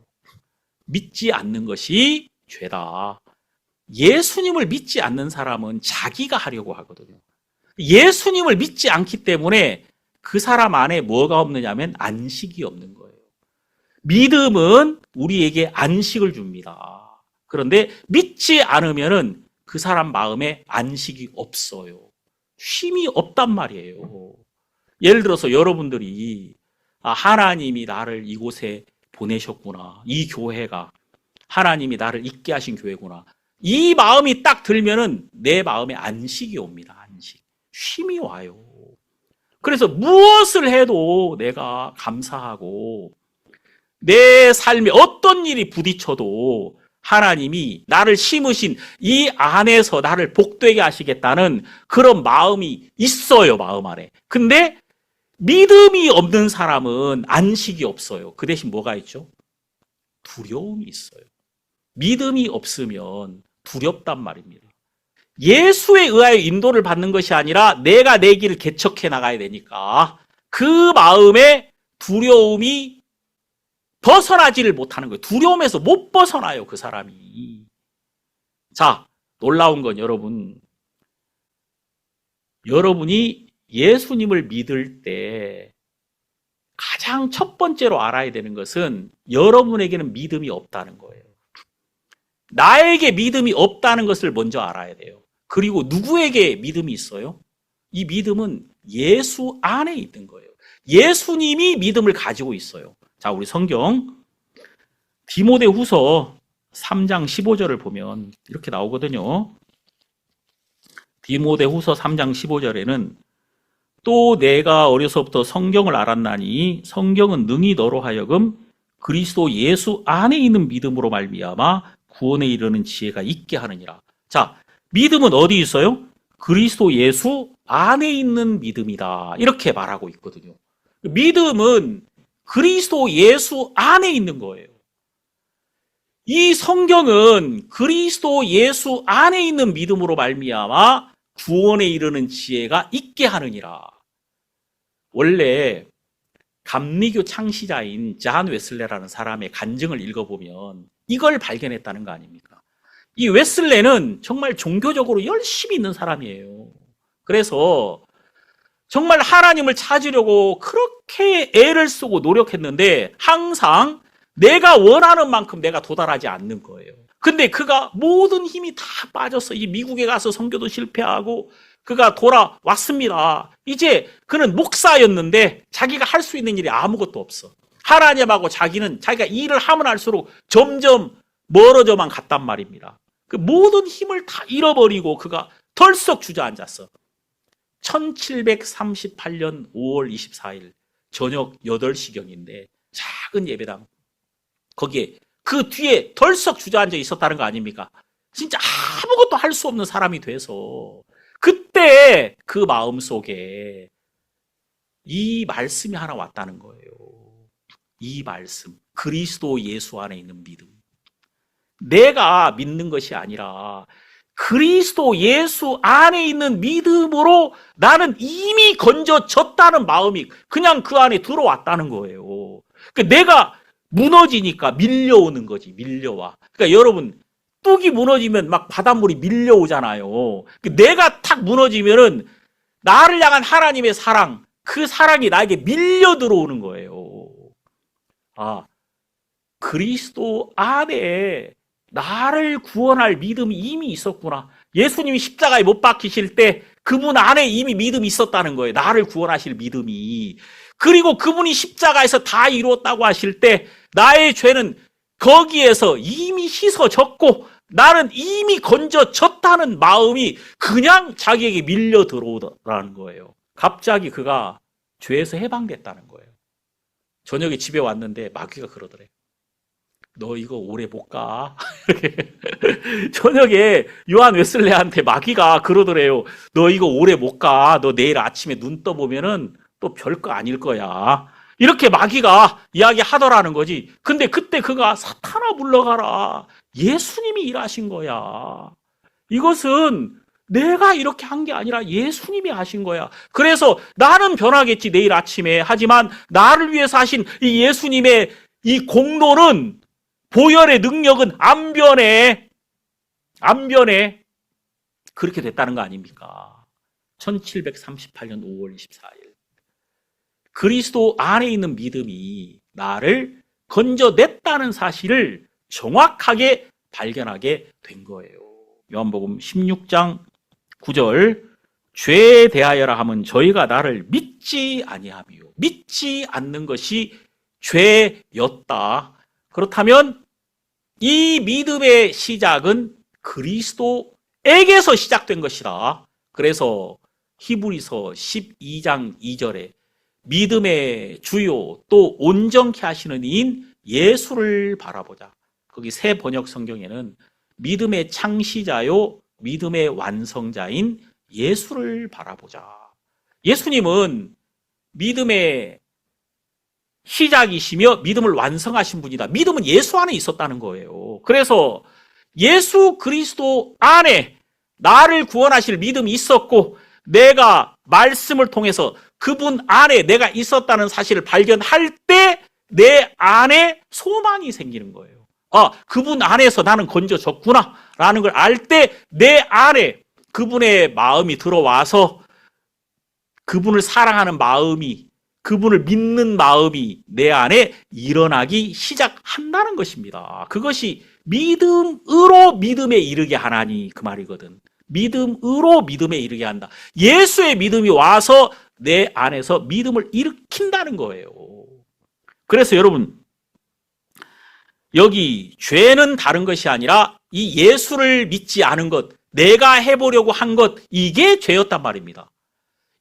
믿지 않는 것이 죄다. 예수님을 믿지 않는 사람은 자기가 하려고 하거든요. 예수님을 믿지 않기 때문에 그 사람 안에 뭐가 없느냐면 안식이 없는 거예요. 믿음은 우리에게 안식을 줍니다. 그런데 믿지 않으면은 그 사람 마음에 안식이 없어요. 쉼이 없단 말이에요. 예를 들어서 여러분들이 하나님이 나를 이곳에 보내셨구나. 이 교회가 하나님이 나를 있게 하신 교회구나. 이 마음이 딱 들면은 내 마음에 안식이 옵니다. 안식. 쉼이 와요. 그래서 무엇을 해도 내가 감사하고 내 삶에 어떤 일이 부딪혀도 하나님이 나를 심으신 이 안에서 나를 복되게 하시겠다는 그런 마음이 있어요. 마음 안에. 근데 믿음이 없는 사람은 안식이 없어요. 그 대신 뭐가 있죠? 두려움이 있어요. 믿음이 없으면 두렵단 말입니다. 예수에 의하여 인도를 받는 것이 아니라 내가 내 길을 개척해 나가야 되니까 그 마음에 두려움이 벗어나지를 못하는 거예요. 두려움에서 못 벗어나요, 그 사람이. 자, 놀라운 건 여러분이 예수님을 믿을 때 가장 첫 번째로 알아야 되는 것은 여러분에게는 믿음이 없다는 거예요. 나에게 믿음이 없다는 것을 먼저 알아야 돼요. 그리고 누구에게 믿음이 있어요? 이 믿음은 예수 안에 있는 거예요. 예수님이 믿음을 가지고 있어요. 자, 우리 성경 디모데후서 3장 15절을 보면 이렇게 나오거든요. 디모데후서 3장 15절에는 또 내가 어려서부터 성경을 알았나니 성경은 능히 너로 하여금 그리스도 예수 안에 있는 믿음으로 말미암아 구원에 이르는 지혜가 있게 하느니라. 자, 믿음은 어디 있어요? 그리스도 예수 안에 있는 믿음이다. 이렇게 말하고 있거든요. 믿음은 그리스도 예수 안에 있는 거예요. 이 성경은 그리스도 예수 안에 있는 믿음으로 말미암아 구원에 이르는 지혜가 있게 하느니라. 원래 감리교 창시자인 잔 웨슬레라는 사람의 간증을 읽어보면 이걸 발견했다는 거 아닙니까? 이 웨슬레는 정말 종교적으로 열심히 있는 사람이에요. 그래서 정말 하나님을 찾으려고 그렇게 애를 쓰고 노력했는데 항상 내가 원하는 만큼 내가 도달하지 않는 거예요. 근데 그가 모든 힘이 다 빠져서 이 미국에 가서 선교도 실패하고 그가 돌아왔습니다. 이제 그는 목사였는데 자기가 할 수 있는 일이 아무것도 없어. 하나님하고 자기가 일을 하면 할수록 점점 멀어져만 갔단 말입니다. 그 모든 힘을 다 잃어버리고 그가 덜썩 주저앉았어. 1738년 5월 24일 저녁 8시경인데 작은 예배당, 거기에 그 뒤에 덜썩 주저앉아 있었다는 거 아닙니까? 진짜 아무것도 할 수 없는 사람이 돼서 그때 그 마음속에 이 말씀이 하나 왔다는 거예요. 이 말씀, 그리스도 예수 안에 있는 믿음. 내가 믿는 것이 아니라 그리스도 예수 안에 있는 믿음으로 나는 이미 건져졌다는 마음이 그냥 그 안에 들어왔다는 거예요. 그러니까 내가 무너지니까 밀려오는 거지, 밀려와. 그러니까 여러분, 뚝이 무너지면 막 바닷물이 밀려오잖아요. 내가 탁 무너지면은 나를 향한 하나님의 사랑, 그 사랑이 나에게 밀려 들어오는 거예요. 아, 그리스도 안에 나를 구원할 믿음이 이미 있었구나. 예수님이 십자가에 못 박히실 때 그분 안에 이미 믿음이 있었다는 거예요. 나를 구원하실 믿음이. 그리고 그분이 십자가에서 다 이루었다고 하실 때 나의 죄는 거기에서 이미 씻어졌고 나는 이미 건져졌다는 마음이 그냥 자기에게 밀려 들어오더라는 거예요. 갑자기 그가 죄에서 해방됐다는 거예요. 저녁에 집에 왔는데 마귀가 그러더래. 너 이거 오래 못 가. 저녁에 요한 웨슬레한테 마귀가 그러더래요. 너 이거 오래 못 가. 너 내일 아침에 눈 떠보면은 또 별거 아닐 거야. 이렇게 마귀가 이야기하더라는 거지. 근데 그때 그가 사탄아 물러가라. 예수님이 일하신 거야. 이것은 내가 이렇게 한 게 아니라 예수님이 하신 거야. 그래서 나는 변하겠지 내일 아침에. 하지만 나를 위해서 하신 이 예수님의 이 공로는, 보혈의 능력은 안 변해. 그렇게 됐다는 거 아닙니까? 1738년 5월 24일. 그리스도 안에 있는 믿음이 나를 건져냈다는 사실을 정확하게 발견하게 된 거예요. 요한복음 16장 9절, 죄에 대하여라 함은 저희가 나를 믿지 아니하며 믿지 않는 것이 죄였다. 그렇다면 이 믿음의 시작은 그리스도에게서 시작된 것이다. 그래서 히브리서 12장 2절에 믿음의 주요 또 온전케 하시는 이인 예수를 바라보자. 거기 새 번역 성경에는 믿음의 창시자요 믿음의 완성자인 예수를 바라보자. 예수님은 믿음의 시작이시며 믿음을 완성하신 분이다. 믿음은 예수 안에 있었다는 거예요. 그래서 예수 그리스도 안에 나를 구원하실 믿음이 있었고 내가 말씀을 통해서 그분 안에 내가 있었다는 사실을 발견할 때 내 안에 소망이 생기는 거예요. 아, 그분 안에서 나는 건져졌구나 라는 걸 알 때 내 안에 그분의 마음이 들어와서 그분을 사랑하는 마음이, 그분을 믿는 마음이 내 안에 일어나기 시작한다는 것입니다. 그것이 믿음으로 믿음에 이르게 하나니 그 말이거든. 믿음으로 믿음에 이르게 한다. 예수의 믿음이 와서 내 안에서 믿음을 일으킨다는 거예요. 그래서 여러분, 여기 죄는 다른 것이 아니라 이 예수를 믿지 않은 것, 내가 해보려고 한 것, 이게 죄였단 말입니다.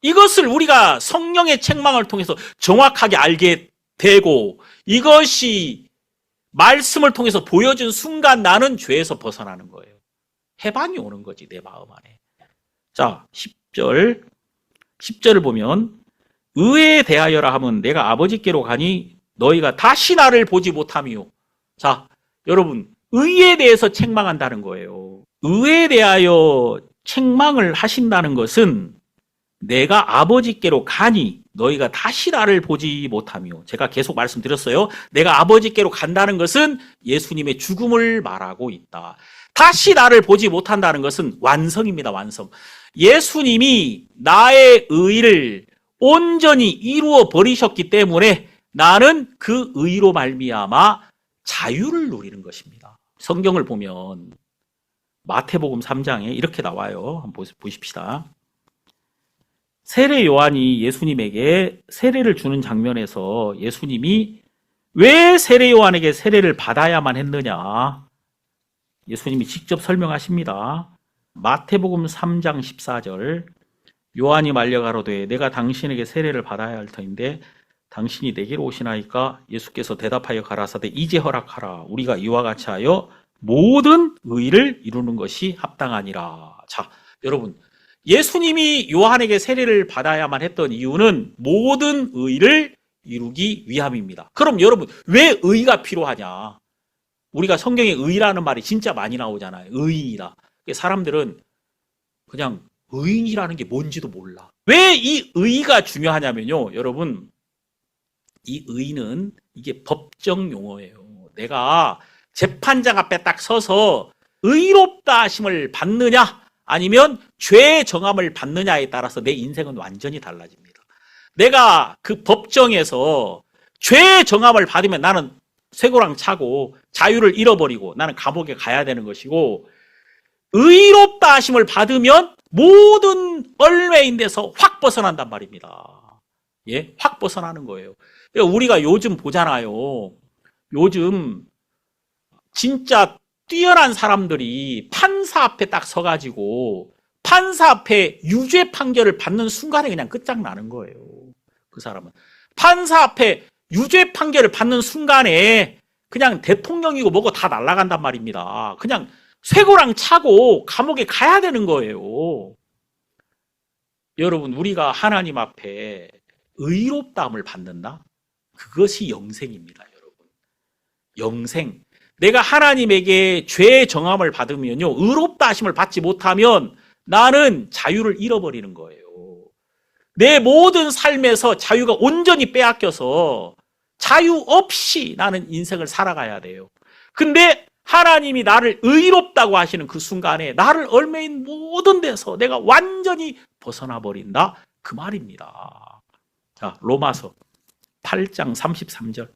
이것을 우리가 성령의 책망을 통해서 정확하게 알게 되고 이것이 말씀을 통해서 보여준 순간 나는 죄에서 벗어나는 거예요. 해방이 오는 거지, 내 마음 안에. 자, 10절을 보면 의에 대하여라 하면 내가 아버지께로 가니 너희가 다시 나를 보지 못하미요. 자, 여러분, 의에 대해서 책망한다는 거예요. 의에 대하여 책망을 하신다는 것은 내가 아버지께로 가니 너희가 다시 나를 보지 못하며, 제가 계속 말씀드렸어요. 내가 아버지께로 간다는 것은 예수님의 죽음을 말하고 있다. 다시 나를 보지 못한다는 것은 완성입니다. 완성. 예수님이 나의 의를 온전히 이루어 버리셨기 때문에 나는 그 의로 말미암아 자유를 누리는 것입니다. 성경을 보면 마태복음 3장에 이렇게 나와요. 한번 보십시다. 세례 요한이 예수님에게 세례를 주는 장면에서 예수님이 왜 세례 요한에게 세례를 받아야만 했느냐? 예수님이 직접 설명하십니다. 마태복음 3장 14절. 요한이 말려 가로되 내가 당신에게 세례를 받아야 할 터인데 당신이 내게로 오시나이까? 예수께서 대답하여 가라사대 이제 허락하라. 우리가 이와 같이 하여 모든 의를 이루는 것이 합당하니라. 자, 여러분, 예수님이 요한에게 세례를 받아야만 했던 이유는 모든 의를 이루기 위함입니다. 그럼 여러분, 왜 의가 필요하냐? 우리가 성경에 의라는 말이 진짜 많이 나오잖아요. 의인이다. 사람들은 그냥 의인이라는 게 뭔지도 몰라. 왜 이 의가 중요하냐면요, 여러분, 이 의는 이게 법정 용어예요. 내가 재판장 앞에 딱 서서 의롭다 하심을 받느냐 아니면 죄 정함을 받느냐에 따라서 내 인생은 완전히 달라집니다. 내가 그 법정에서 죄 정함을 받으면 나는 쇠고랑 차고 자유를 잃어버리고 나는 감옥에 가야 되는 것이고, 의롭다 하심을 받으면 모든 얼매인 데서 확 벗어난단 말입니다. 예, 확 벗어나는 거예요. 그러니까 우리가 요즘 보잖아요. 요즘 진짜 뛰어난 사람들이 판사 앞에 딱 서가지고 판사 앞에 유죄 판결을 받는 순간에 그냥 끝장나는 거예요. 그 사람은 판사 앞에 유죄 판결을 받는 순간에 그냥 대통령이고 뭐고 다 날아간단 말입니다. 그냥 쇠고랑 차고 감옥에 가야 되는 거예요. 여러분, 우리가 하나님 앞에 의롭다함을 받는다? 그것이 영생입니다, 여러분. 영생. 내가 하나님에게 죄 정함을 받으면요, 의롭다 하심을 받지 못하면 나는 자유를 잃어버리는 거예요. 내 모든 삶에서 자유가 온전히 빼앗겨서 자유 없이 나는 인생을 살아가야 돼요. 근데 하나님이 나를 의롭다고 하시는 그 순간에 나를 얽매인 모든 데서 내가 완전히 벗어나 버린다, 그 말입니다. 자, 로마서 8장 33절.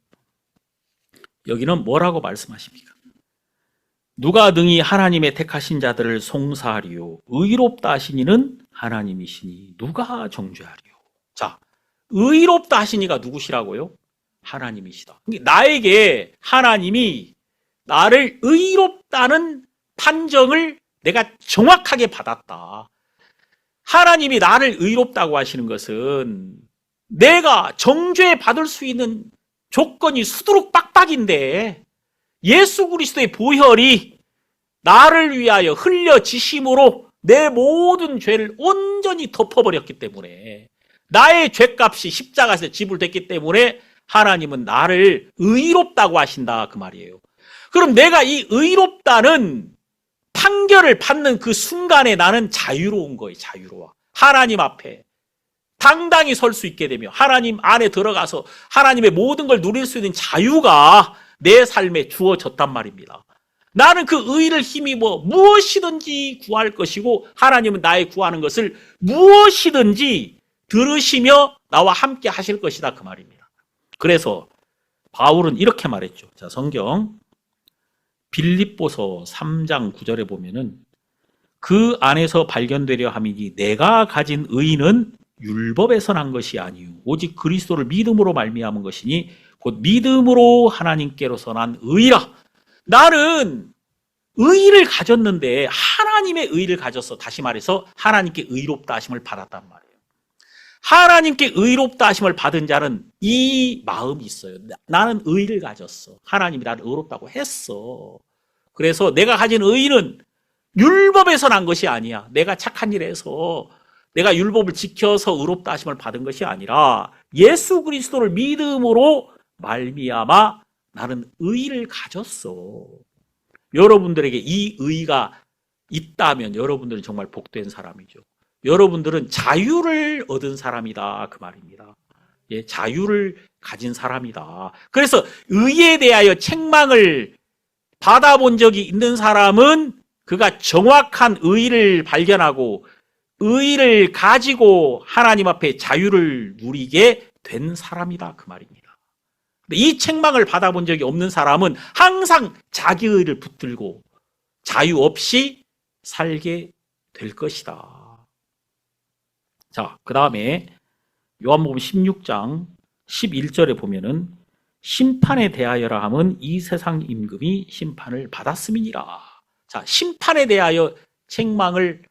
여기는 뭐라고 말씀하십니까? 누가 능히 하나님의 택하신 자들을 송사하리요? 의롭다 하신 이는 하나님이시니 누가 정죄하리요? 자, 의롭다 하신 이가 누구시라고요? 하나님이시다. 나에게 하나님이 나를 의롭다는 판정을 내가 정확하게 받았다. 하나님이 나를 의롭다고 하시는 것은 내가 정죄 받을 수 있는 조건이 수두룩 빡빡인데 예수 그리스도의 보혈이 나를 위하여 흘려지심으로 내 모든 죄를 온전히 덮어버렸기 때문에, 나의 죄값이 십자가에서 지불됐기 때문에 하나님은 나를 의롭다고 하신다, 그 말이에요. 그럼 내가 이 의롭다는 판결을 받는 그 순간에 나는 자유로운 거예요. 자유로워. 하나님 앞에 당당히 설 수 있게 되며 하나님 안에 들어가서 하나님의 모든 걸 누릴 수 있는 자유가 내 삶에 주어졌단 말입니다. 나는 그 의를 힘입어 무엇이든지 구할 것이고 하나님은 나의 구하는 것을 무엇이든지 들으시며 나와 함께 하실 것이다, 그 말입니다. 그래서 바울은 이렇게 말했죠. 자, 성경 빌립보서 3장 9절에 보면은 그 안에서 발견되려 함이니 내가 가진 의는 율법에서 난 것이 아니요 오직 그리스도를 믿음으로 말미암은 것이니 곧 믿음으로 하나님께로서 난 의라. 나는 의를 가졌는데 하나님의 의를 가졌어. 다시 말해서 하나님께 의롭다 하심을 받았단 말이에요. 하나님께 의롭다 하심을 받은 자는 이 마음이 있어요. 나는 의를 가졌어. 하나님이 나를 의롭다고 했어. 그래서 내가 가진 의는 율법에서 난 것이 아니야. 내가 착한 일 해서 내가 율법을 지켜서 의롭다 하심을 받은 것이 아니라 예수 그리스도를 믿음으로 말미암아 나는 의를 가졌어. 여러분들에게 이 의가 있다면 여러분들은 정말 복된 사람이죠. 여러분들은 자유를 얻은 사람이다, 그 말입니다. 예, 자유를 가진 사람이다. 그래서 의에 대하여 책망을 받아본 적이 있는 사람은 그가 정확한 의를 발견하고 의를 가지고 하나님 앞에 자유를 누리게 된 사람이다 그 말입니다. 근데 이 책망을 받아본 적이 없는 사람은 항상 자기 의를 붙들고 자유 없이 살게 될 것이다. 자, 그 다음에 요한복음 16장 11절에 보면은 심판에 대하여라 함은 이 세상 임금이 심판을 받았음이니라. 자, 심판에 대하여 책망을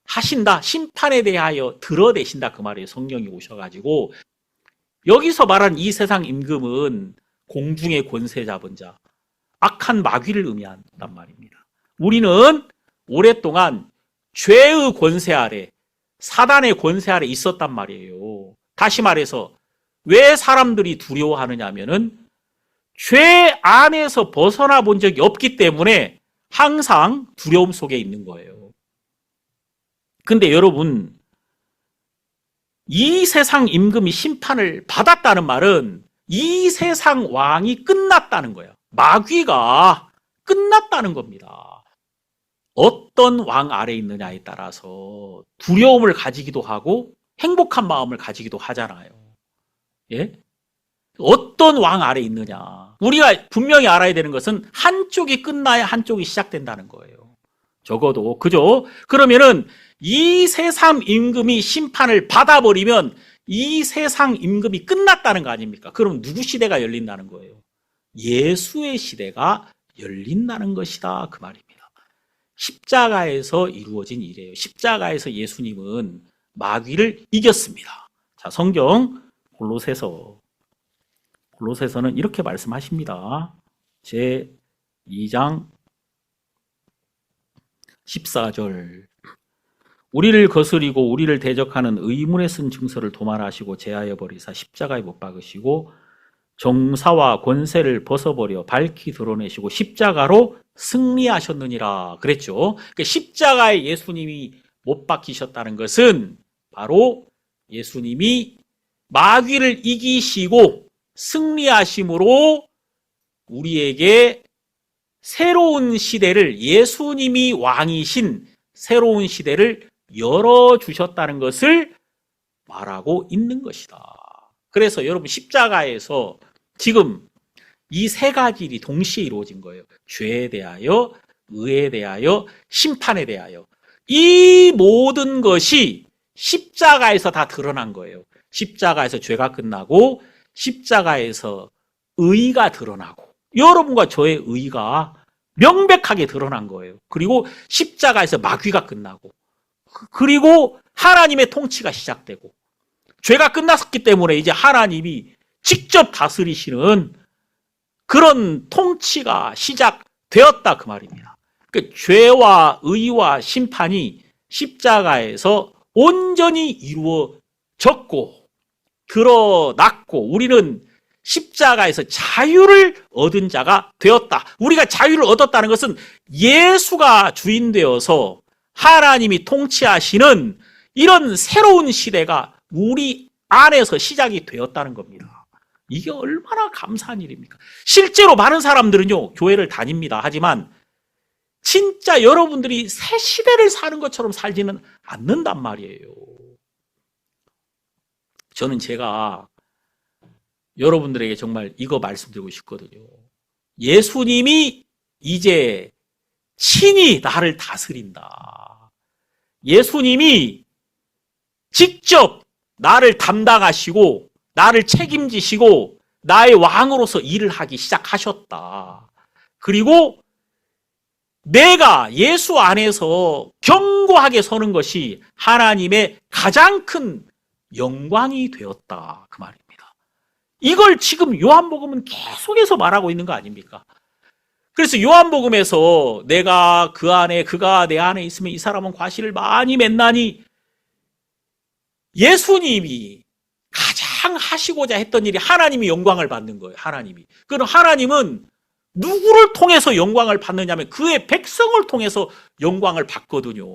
하신다. 심판에 대하여 드러내신다 그 말이에요. 성령이 오셔가지고 여기서 말한 이 세상 임금은 공중의 권세 잡은 자, 악한 마귀를 의미한단 말입니다. 우리는 오랫동안 죄의 권세 아래, 사단의 권세 아래 있었단 말이에요. 다시 말해서 왜 사람들이 두려워하느냐 하면은 죄 안에서 벗어나 본 적이 없기 때문에 항상 두려움 속에 있는 거예요. 근데 여러분, 이 세상 임금이 심판을 받았다는 말은 이 세상 왕이 끝났다는 거예요. 마귀가 끝났다는 겁니다. 어떤 왕 아래 있느냐에 따라서 두려움을 가지기도 하고 행복한 마음을 가지기도 하잖아요. 예? 어떤 왕 아래 있느냐. 우리가 분명히 알아야 되는 것은 한쪽이 끝나야 한쪽이 시작된다는 거예요. 적어도. 그죠? 그러면은 이 세상 임금이 심판을 받아버리면 이 세상 임금이 끝났다는 거 아닙니까? 그럼 누구 시대가 열린다는 거예요? 예수의 시대가 열린다는 것이다. 그 말입니다. 십자가에서 이루어진 일이에요. 십자가에서 예수님은 마귀를 이겼습니다. 자, 성경 골로새서는 이렇게 말씀하십니다. 제 2장 14절 우리를 거스리고 우리를 대적하는 의문에 쓴 증서를 도말하시고 제하여 버리사 십자가에 못 박으시고 정사와 권세를 벗어버려 밝히 드러내시고 십자가로 승리하셨느니라 그랬죠. 그러니까 십자가에 예수님이 못 박히셨다는 것은 바로 예수님이 마귀를 이기시고 승리하심으로 우리에게 새로운 시대를, 예수님이 왕이신 새로운 시대를 열어주셨다는 것을 말하고 있는 것이다. 그래서 여러분 십자가에서 지금 이 세 가지 일이 동시에 이루어진 거예요. 죄에 대하여, 의에 대하여, 심판에 대하여. 이 모든 것이 십자가에서 다 드러난 거예요. 십자가에서 죄가 끝나고 십자가에서 의가 드러나고 여러분과 저의 의가 명백하게 드러난 거예요. 그리고 십자가에서 마귀가 끝나고 그리고 하나님의 통치가 시작되고 죄가 끝났기 때문에 이제 하나님이 직접 다스리시는 그런 통치가 시작되었다 그 말입니다. 그러니까 죄와 의와 심판이 십자가에서 온전히 이루어졌고 드러났고 우리는 십자가에서 자유를 얻은 자가 되었다. 우리가 자유를 얻었다는 것은 예수가 주인 되어서 하나님이 통치하시는 이런 새로운 시대가 우리 안에서 시작이 되었다는 겁니다. 이게 얼마나 감사한 일입니까? 실제로 많은 사람들은요, 교회를 다닙니다. 하지만 진짜 여러분들이 새 시대를 사는 것처럼 살지는 않는단 말이에요. 저는 제가 여러분들에게 정말 이거 말씀드리고 싶거든요. 예수님이 이제 친히 나를 다스린다. 예수님이 직접 나를 담당하시고 나를 책임지시고 나의 왕으로서 일을 하기 시작하셨다. 그리고 내가 예수 안에서 견고하게 서는 것이 하나님의 가장 큰 영광이 되었다. 그 말입니다. 이걸 지금 요한복음은 계속해서 말하고 있는 거 아닙니까? 그래서 요한복음에서 내가 그 안에 그가 내 안에 있으면 이 사람은 과실을 많이 맺나니 예수님이 가장 하시고자 했던 일이 하나님이 영광을 받는 거예요. 하나님이. 그럼 하나님은 누구를 통해서 영광을 받느냐면 그의 백성을 통해서 영광을 받거든요.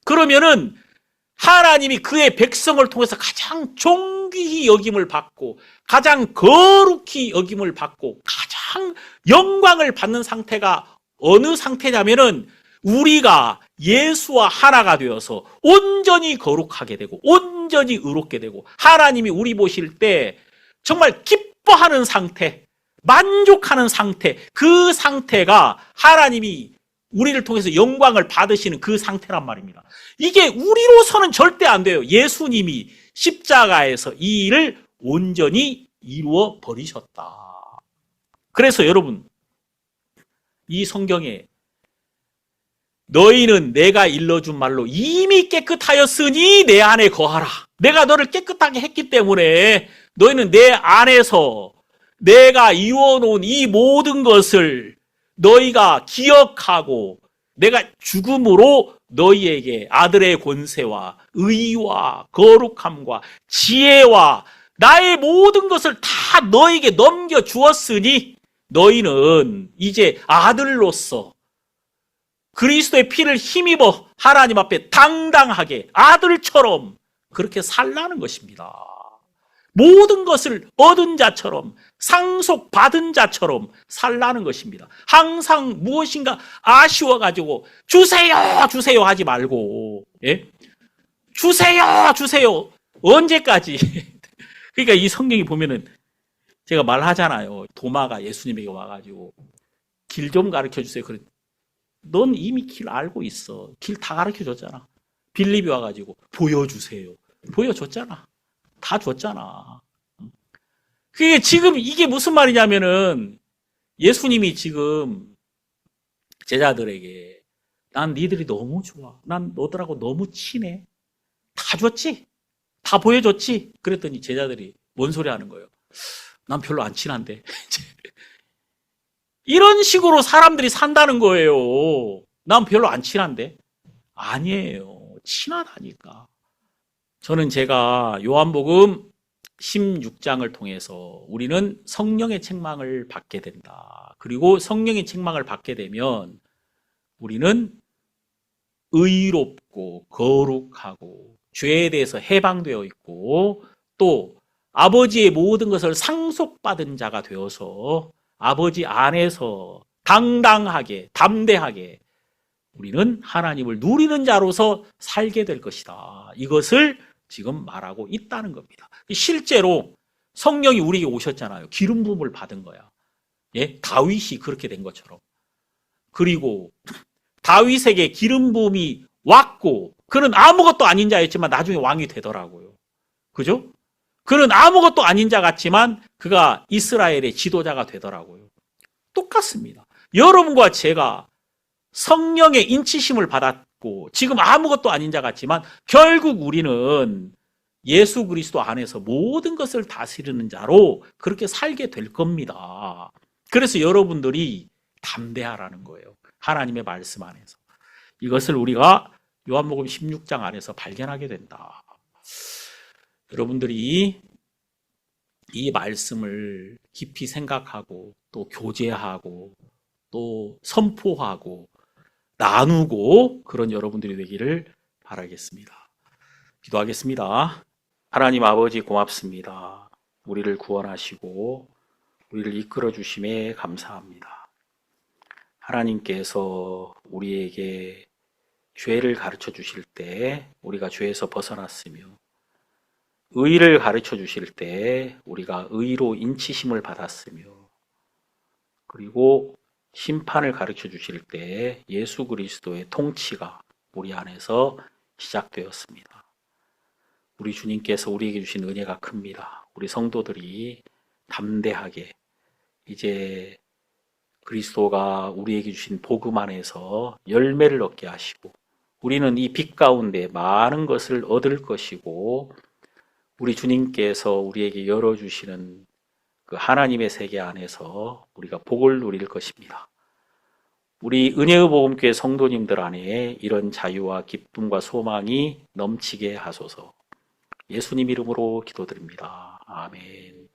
그러면은 하나님이 그의 백성을 통해서 가장 존귀히 여김을 받고 가장 거룩히 여김을 받고 가장 영광을 받는 상태가 어느 상태냐면은 우리가 예수와 하나가 되어서 온전히 거룩하게 되고 온전히 의롭게 되고 하나님이 우리 보실 때 정말 기뻐하는 상태, 만족하는 상태, 그 상태가 하나님이 우리를 통해서 영광을 받으시는 그 상태란 말입니다. 이게 우리로서는 절대 안 돼요. 예수님이 십자가에서 이 일을 온전히 이루어 버리셨다. 그래서 여러분, 이 성경에 너희는 내가 일러준 말로 이미 깨끗하였으니 내 안에 거하라. 내가 너를 깨끗하게 했기 때문에 너희는 내 안에서 내가 이루어놓은 이 모든 것을 너희가 기억하고 내가 죽음으로 너희에게 아들의 권세와 의와 거룩함과 지혜와 나의 모든 것을 다 너희에게 넘겨주었으니 너희는 이제 아들로서 그리스도의 피를 힘입어 하나님 앞에 당당하게 아들처럼 그렇게 살라는 것입니다. 모든 것을 얻은 자처럼 상속받은 자처럼 살라는 것입니다. 항상 무엇인가 아쉬워가지고 주세요 주세요 하지 말고, 예? 주세요 주세요 언제까지? 그러니까 이 성경이 보면은 제가 말하잖아요. 도마가 예수님에게 와가지고 길 좀 가르쳐 주세요. 그래, 넌 이미 길 알고 있어. 길 다 가르쳐 줬잖아. 빌립이 와가지고 보여주세요. 보여줬잖아. 다 줬잖아. 그게 지금 이게 무슨 말이냐면은 예수님이 지금 제자들에게 난 니들이 너무 좋아. 난 너들하고 너무 친해. 다 줬지? 다 보여줬지? 그랬더니 제자들이 뭔 소리 하는 거예요? 난 별로 안 친한데. 이런 식으로 사람들이 산다는 거예요. 난 별로 안 친한데. 아니에요. 친하다니까. 저는 제가 요한복음 16장을 통해서 우리는 성령의 책망을 받게 된다. 그리고 성령의 책망을 받게 되면 우리는 의롭고 거룩하고 죄에 대해서 해방되어 있고 또 아버지의 모든 것을 상속받은 자가 되어서 아버지 안에서 당당하게 담대하게 우리는 하나님을 누리는 자로서 살게 될 것이다. 이것을 지금 말하고 있다는 겁니다. 실제로 성령이 우리에게 오셨잖아요. 기름 부음을 받은 거야. 예? 다윗이 그렇게 된 것처럼. 그리고 다윗에게 기름 부음이 왔고 그는 아무것도 아닌 자였지만 나중에 왕이 되더라고요. 그죠? 그는 아무것도 아닌 자 같지만 그가 이스라엘의 지도자가 되더라고요. 똑같습니다. 여러분과 제가 성령의 인치심을 받았고 지금 아무것도 아닌 자 같지만 결국 우리는 예수 그리스도 안에서 모든 것을 다스리는 자로 그렇게 살게 될 겁니다. 그래서 여러분들이 담대하라는 거예요. 하나님의 말씀 안에서. 이것을 우리가 요한복음 16장 안에서 발견하게 된다. 여러분들이 이 말씀을 깊이 생각하고 또 교제하고 또 선포하고 나누고 그런 여러분들이 되기를 바라겠습니다. 기도하겠습니다. 하나님 아버지 고맙습니다. 우리를 구원하시고 우리를 이끌어 주심에 감사합니다. 하나님께서 우리에게 죄를 가르쳐 주실 때 우리가 죄에서 벗어났으며 의를 가르쳐 주실 때 우리가 의로 인치심을 받았으며 그리고 심판을 가르쳐 주실 때 예수 그리스도의 통치가 우리 안에서 시작되었습니다. 우리 주님께서 우리에게 주신 은혜가 큽니다. 우리 성도들이 담대하게 이제 그리스도가 우리에게 주신 복음 안에서 열매를 얻게 하시고 우리는 이 빛 가운데 많은 것을 얻을 것이고 우리 주님께서 우리에게 열어주시는 그 하나님의 세계 안에서 우리가 복을 누릴 것입니다. 우리 은혜의 복음교회 성도님들 안에 이런 자유와 기쁨과 소망이 넘치게 하소서. 예수님 이름으로 기도드립니다. 아멘.